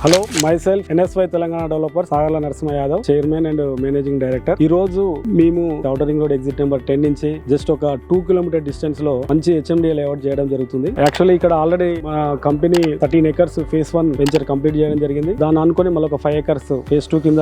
Hello myself NSY Telangana developer Sagarla Narasimha Yadav chairman and managing director. ఈ రోజు మేము outer ring road exit number 10 నుంచి just ఒక 2 కిలోమీటర్ డిస్టెన్స్ లో మంచి HMDA లేఅవుట్ చేయడం జరుగుతుంది. యాక్చువల్లీ ఇక్కడ ఆల్రెడీ మా company 13 acres phase 1 venture complete చేయడం జరిగింది. దాన్ని అనుకుని మళ్ళీ ఒక 5 ఎకర్స్ ఫేజ్ 2 కింద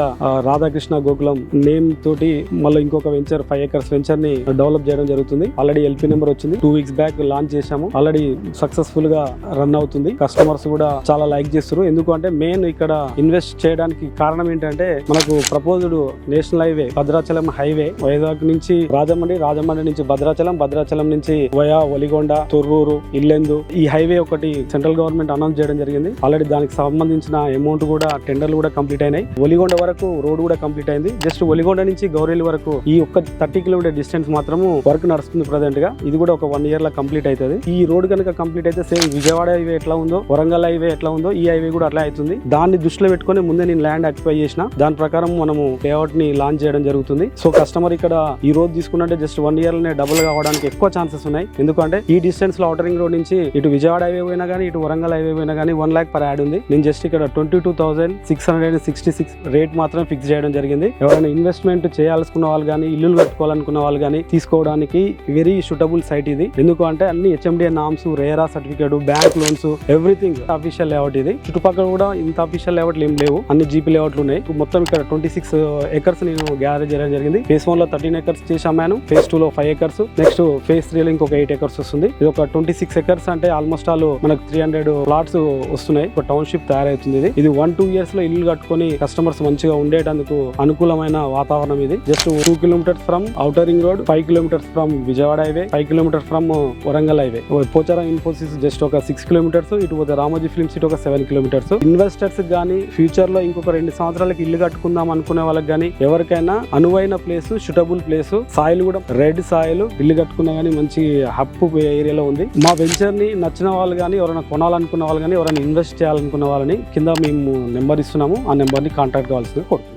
రాధాకృష్ణ గోకులం నేమ్ తోటి మళ్ళీ ఇంకొక వెంచర్ 5 ఎకర్స్ వెంచర్ ని డెవలప్ చేయడం జరుగుతుంది. ఆల్రెడీ LP నెంబర్ వచ్చింది. 2 weeks బ్యాక్ లాంచ్ చేశాము. ఆల్రెడీ సక్సెస్ఫుల్ గా రన్ అవుతుంది. కస్టమర్స్ కూడా చాలా లైక్ చేస్తారు. ఎందుకంటే మెయిన్ ఇక్కడ ఇన్వెస్ట్ చేయడానికి కారణం ఏంటంటే మనకు proposed national highway Bhadrachalam highway Vizag నుంచి రాజమండ్రి నుంచి భద్రాచలం నుంచి వయా ఒలిగొండ తొర్రూరు ఇల్లెందు ఈ హైవే ఒకటి సెంట్రల్ గవర్నమెంట్ అనౌన్స్ చేయడం జరిగింది. ఆల్రెడీ దానికి సంబంధించిన అమౌంట్ కూడా టెండర్లు కూడా కంప్లీట్ అయినాయి. ఒలిగొండ వరకు రోడ్ కూడా కంప్లీట్ అయింది. జస్ట్ ఒలిగొండ నుంచి గౌరేలి వరకు ఈ ఒక్క 30 కిలోమీటర్ డిస్టెన్స్ మాత్రము వర్క్ నడుస్తుంది ప్రజెంట్ గా. ఇది కూడా ఒక 1 year లో కంప్లీట్ అవుతుంది. ఈ రోడ్ కనుక కంప్లీట్ అయితే సేమ్ విజయవాడ హైవే ఎట్లా ఉందో వరంగల్ హైవే ఎట్లా ఉందో ఈ హైవే కూడా అట్లా అవుతుంది. దాన్ని దృష్టిలో పెట్టుకుని ముందే నేను ల్యాండ్ అక్వై చేసిన దాని ప్రకారం మనము లేఅవుట్ ని లాంచ్ చేయడం జరుగుతుంది. సో కస్టమర్ ఇక్కడ ఈ రోజు తీసుకున్నట్టే జస్ట్ 1 year లోనే డబుల్ కావడానికి ఎక్కువ ఛాన్సెస్ ఉన్నాయి. ఎందుకంటే ఈ డిస్టెన్స్ లో ఔటర్ రింగ్ రోడ్ నుంచి ఇటు విజయవాడ హైవే పోయినా కానీ ఇటు వరంగల్ హైవే పోయినా కానీ 1 lakh per యాడ్ ఉంది. నేను జస్ట్ ఇక్కడ 22,666 రేట్ మాత్రం ఫిక్స్ చేయడం జరిగింది. ఎవరైనా ఇన్వెస్ట్మెంట్ చేయాలనుకున్న వాళ్ళు కానీ ఇల్లు కట్టుకోవాలనుకున్న వాళ్ళు కానీ తీసుకోవడానికి వెరీ సూటబుల్ సైట్ ఇది. ఎందుకంటే అన్ని HMDA norms RERA certificate bank loans everything official layout ఇది. చుట్టుపక్కల కూడా ఇంత అఫీషియల్ లేఅవుట్లు ఏం లేవు, అన్ని జీపీ లేఅవుట్లు ఉన్నాయి. మొత్తం ఇక్కడ 26 ఎకర్స్ నేను గ్యారేజ్ చేయడం జరిగింది. ఫేజ్ 1 లో 13 ఎకర్స్ చేసి అమ్మాను. ఫేజ్ 2 లో 5 ఎకర్స్ నెక్స్ట్ ఫేజ్ 3 లో ఇంకొక 8 ఎకర్స్ వస్తుంది. ఇది ఒక 26 ఎకర్స్ అంటే ఆల్మోస్ట్ ఆల్ మనకు 300 ప్లాట్స్ వస్తున్నాయి. ఒక టౌన్షిప్ తయారవుతుంది. ఇది 1-2 years లో ఇల్లు కట్టుకొని కస్టమర్స్ మంచిగా ఉండేటందుకు అనుకూలమైన వాతావరణం ఇది. Just 2 kilometers from outer ring road, 5 kilometers from Vijayawada highway, 5 kilometers from Warangal highway. Pocharam Infosys just ఒక 6 kilometers, ఇటు పోతే రామోజీ ఫిల్మ్ సిటీ ఒక 7 kilometers. ఇన్వెస్టర్స్ గానీ ఫ్యూచర్ లో ఇంకొక 2 సంవత్సరాలకి ఇల్లు కట్టుకుందాం అనుకునే వాళ్ళకి గానీ ఎవరికైనా అనువైన ప్లేస్, సూటబుల్ ప్లేస్, సాయిల్ కూడా రెడ్ సాయిల్, ఇల్లు కట్టుకున్నా గానీ మంచి హబ్ ఏరియాలో ఉంది. మా వెంచర్ ని నచ్చిన వాళ్ళు గానీ ఎవరైనా కొనాలనుకున్న వాళ్ళు గానీ ఎవరైనా ఇన్వెస్ట్ చేయాలనుకున్న వాళ్ళని కింద మేము నెంబర్ ఇస్తున్నాము. ఆ నెంబర్ ని కాంటాక్ట్ కావాల్సింది కోరుతున్నాం.